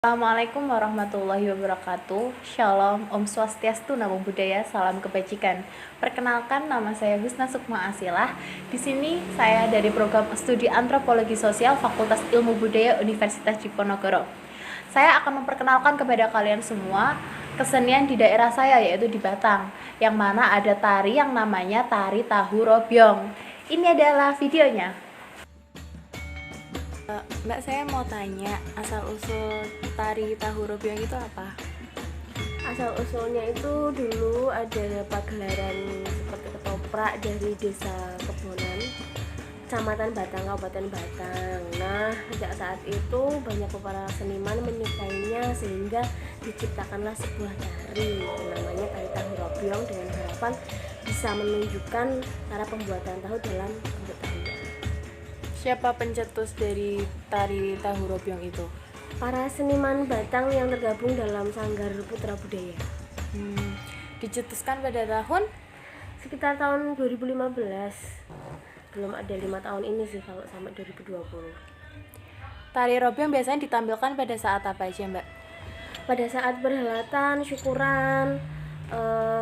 Assalamualaikum warahmatullahi wabarakatuh. Shalom, Om Swastiastu, Namo Buddhaya, salam kebajikan. Perkenalkan, nama saya Husna Sukma Asilah. Di sini saya dari program studi Antropologi Sosial Fakultas Ilmu Budaya Universitas Diponegoro. Saya akan memperkenalkan kepada kalian semua kesenian di daerah saya, yaitu di Batang, yang mana ada tari yang namanya tari Tahu Robyong. Ini adalah videonya. Mbak, saya mau tanya, asal-usul tari Tahu Robyong itu apa? Asal-usulnya itu dulu ada pagelaran seperti ketoprak dari desa Kebonan, Kecamatan Batang, Kabupaten Batang. Nah, sejak saat itu banyak para seniman menyukainya sehingga diciptakanlah sebuah tari namanya tari Tahu Robyong dengan harapan bisa menunjukkan cara pembuatan tahu dalam bentuk tarian. Siapa pencetus dari tari Tahu Robyong itu? Para seniman Batang yang tergabung dalam Sanggar Putra Budaya. Dicetuskan pada tahun? Sekitar tahun 2015. Belum ada 5 tahun ini sih kalau sampai 2020. Tari Robyong biasanya ditampilkan pada saat apa aja, Mbak? Pada saat perhelatan, syukuran,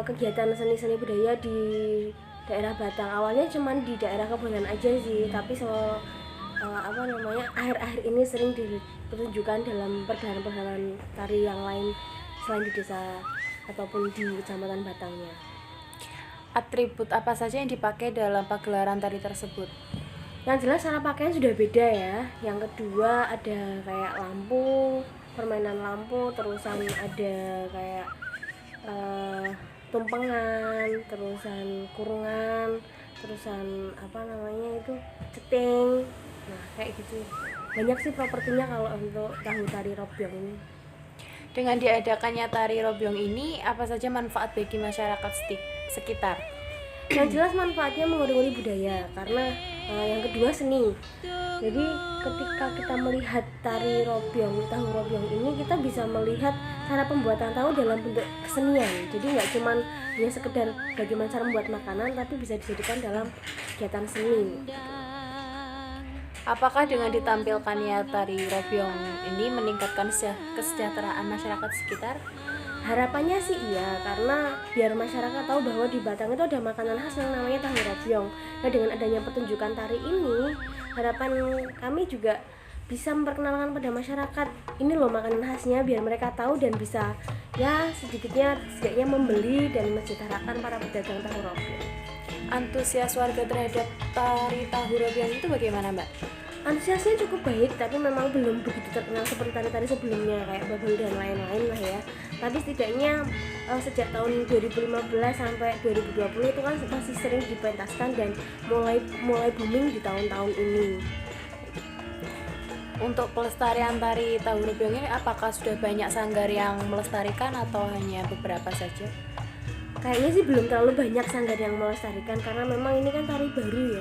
kegiatan seni-seni budaya di daerah Batang. Awalnya cuma di daerah Kebonan aja sih, tapi akhir-akhir ini sering dipertunjukkan dalam perhelatan tari yang lain selain di desa ataupun di kecamatan Batangnya. Atribut apa saja yang dipakai dalam pagelaran tari tersebut? Yang jelas cara pakaian sudah beda ya. Yang kedua ada kayak lampu, permainan lampu, terusan ada kayak tumpengan, terusan kurungan, terusan ceting. Nah, kayak gitu. Banyak sih propertinya kalau untuk tahu tari Robyong ini. Dengan diadakannya tari Robyong ini, apa saja manfaat bagi masyarakat sekitar? Yang jelas manfaatnya mengurangi budaya, karena yang kedua seni. Jadi ketika kita melihat tari Robyong, tahu Robyong ini, kita bisa melihat cara pembuatan tahu dalam bentuk kesenian. Jadi nggak cuma hanya sekedar bagaimana cara membuat makanan, tapi bisa dijadikan dalam kegiatan seni. Apakah dengan ditampilkannya tari Robyong ini meningkatkan kesejahteraan masyarakat sekitar? Harapannya sih iya, karena biar masyarakat tahu bahwa di Batang itu ada makanan khas yang namanya tahu Robyong. Nah, dengan adanya pertunjukan tari ini, harapan kami juga bisa memperkenalkan pada masyarakat ini loh makanan khasnya, biar mereka tahu dan bisa ya setidaknya membeli dan mensejahterakan para pedagang tahu Robyong. Antusias warga terhadap tari Tahu Robyong itu bagaimana, Mbak? Antusiasnya cukup baik, tapi memang belum begitu terkenal seperti tari-tari sebelumnya kayak Babel dan lain-lain lah ya. Tapi setidaknya sejak tahun 2015 sampai 2020 itu kan masih sering dipentaskan dan mulai booming di tahun-tahun ini. Untuk pelestarian tari Tahu Robyong ini, apakah sudah banyak sanggar yang melestarikan atau hanya beberapa saja? Kayaknya sih belum terlalu banyak sanggar yang melestarikan, karena memang ini kan tari baru,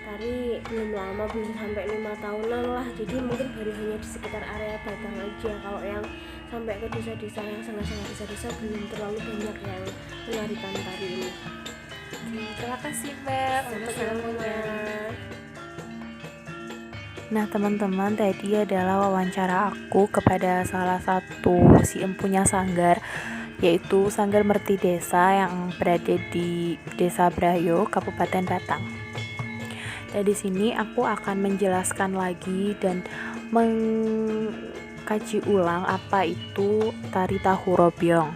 tari belum lama, belum sampai 5 tahunan lah. Jadi mungkin baru hanya di sekitar area Batang aja. Kalau yang sampai ke desa-desa yang sangat-sangat desa-desa belum terlalu banyak yang menarikan tari ini. Terima kasih, Mbak, untuk ilmunya. Nah, teman-teman, tadi adalah wawancara aku kepada salah satu si empunya sanggar, yaitu Sanggar Merti Desa yang berada di Desa Brayo, Kabupaten Batang. Dan di sini aku akan menjelaskan lagi dan mengkaji ulang apa itu tari Tahu Robyong.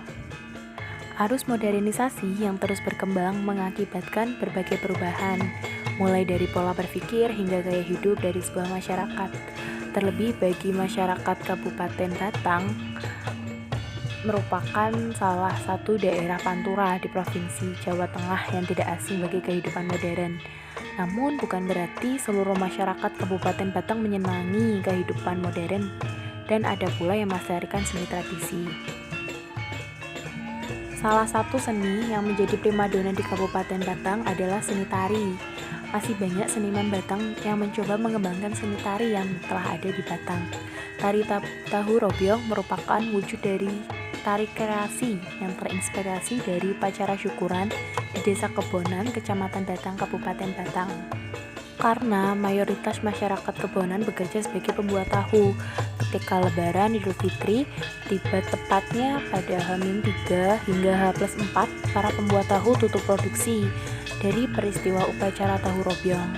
Arus modernisasi yang terus berkembang mengakibatkan berbagai perubahan, mulai dari pola berpikir hingga gaya hidup dari sebuah masyarakat. Terlebih bagi masyarakat Kabupaten Batang, merupakan salah satu daerah pantura di Provinsi Jawa Tengah yang tidak asing bagi kehidupan modern. Namun bukan berarti seluruh masyarakat Kabupaten Batang menyenangi kehidupan modern, dan ada pula yang melestarikan seni tradisi. Salah satu seni yang menjadi primadona di Kabupaten Batang adalah seni tari. Masih banyak seniman Batang yang mencoba mengembangkan seni tari yang telah ada di Batang. Tari Tahu Robyong merupakan wujud dari tari kreasi yang terinspirasi dari upacara syukuran di Desa Kebonan, Kecamatan Batang, Kabupaten Batang. Karena mayoritas masyarakat Kebonan bekerja sebagai pembuat tahu, ketika Lebaran Idul Fitri tiba tepatnya pada H-3 hingga H+4, para pembuat tahu tutup produksi dari peristiwa upacara tahu robyong.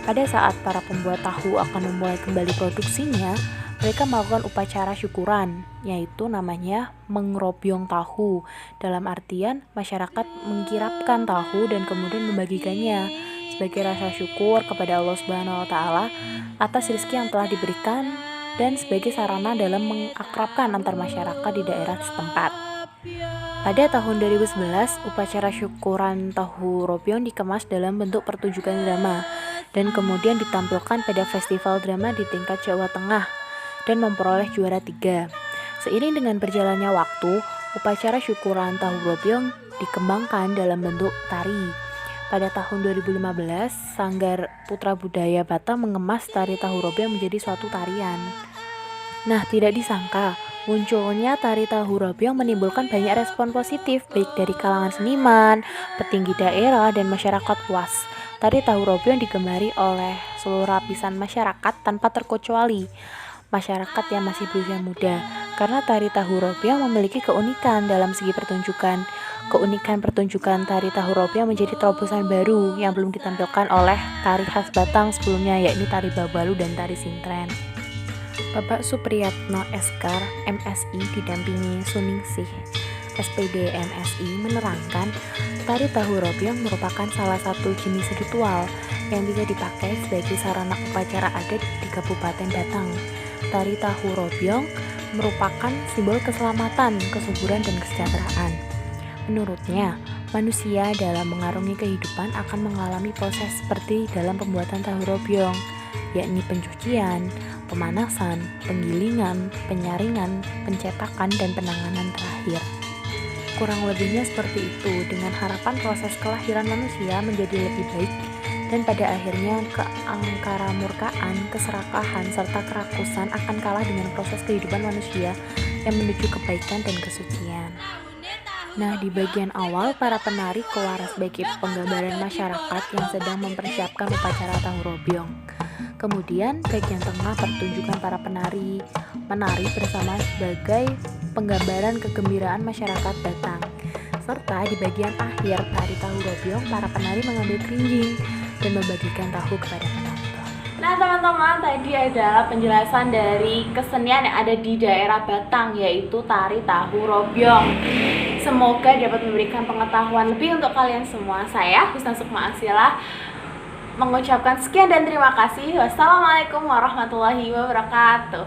Pada saat para pembuat tahu akan memulai kembali produksinya, mereka melakukan upacara syukuran, yaitu namanya mengrobyong tahu. Dalam artian, masyarakat mengkirapkan tahu dan kemudian membagikannya sebagai rasa syukur kepada Allah Subhanahu wa Ta'ala atas rezeki yang telah diberikan dan sebagai sarana dalam mengakrabkan antar masyarakat di daerah setempat. Pada tahun 2011, upacara syukuran tahu robyong dikemas dalam bentuk pertunjukan drama dan kemudian ditampilkan pada festival drama di tingkat Jawa Tengah dan memperoleh juara 3. Seiring dengan berjalannya waktu, upacara syukuran tahu robyong dikembangkan dalam bentuk tari. Pada tahun 2015, Sanggar Putra Budaya Batam mengemas tari tahu robyong menjadi suatu tarian. Nah, tidak disangka, munculnya tari tahu robyong menimbulkan banyak respon positif, baik dari kalangan seniman, petinggi daerah, dan masyarakat luas. Tari tahu robyong digemari oleh seluruh lapisan masyarakat tanpa terkecuali masyarakat yang masih berusia muda, karena tari tahu robyong memiliki keunikan dalam segi pertunjukan. Keunikan pertunjukan tari tahu robyong menjadi terobosan baru yang belum ditampilkan oleh tari khas Batang sebelumnya, yakni tari babalu dan tari sintren. Bapak Supriyatno Eskar, MSI didampingi Suningsih, SPD MSI, menerangkan tari tahu robyong merupakan salah satu jenis ritual yang bisa dipakai sebagai sarana upacara adat di Kabupaten Batang. Tari tahu robyong merupakan simbol keselamatan, kesuburan, dan kesejahteraan. Menurutnya, manusia dalam mengarungi kehidupan akan mengalami proses seperti dalam pembuatan tahu robyong, yakni pencucian, pemanasan, penggilingan, penyaringan, pencetakan, dan penanganan terakhir. Kurang lebihnya seperti itu, dengan harapan proses kelahiran manusia menjadi lebih baik dan pada akhirnya keangkaramurkaan, keserakahan, serta kerakusan akan kalah dengan proses kehidupan manusia yang menuju kebaikan dan kesucian. Nah, di bagian awal, para penari kewaras bagi penggambaran masyarakat yang sedang mempersiapkan upacara tahu robyong. Kemudian, bagian tengah pertunjukan para penari menari bersama sebagai penggambaran kegembiraan masyarakat Batang. Serta di bagian akhir tari tahu robyong, para penari mengambil kerinjing dan membagikan tahu kepada penonton. Nah teman-teman, tadi adalah penjelasan dari kesenian yang ada di daerah Batang, yaitu tari tahu robyong. Semoga dapat memberikan pengetahuan lebih untuk kalian semua. Saya Husna Sukma Asilah mengucapkan sekian dan terima kasih. Wassalamualaikum warahmatullahi wabarakatuh.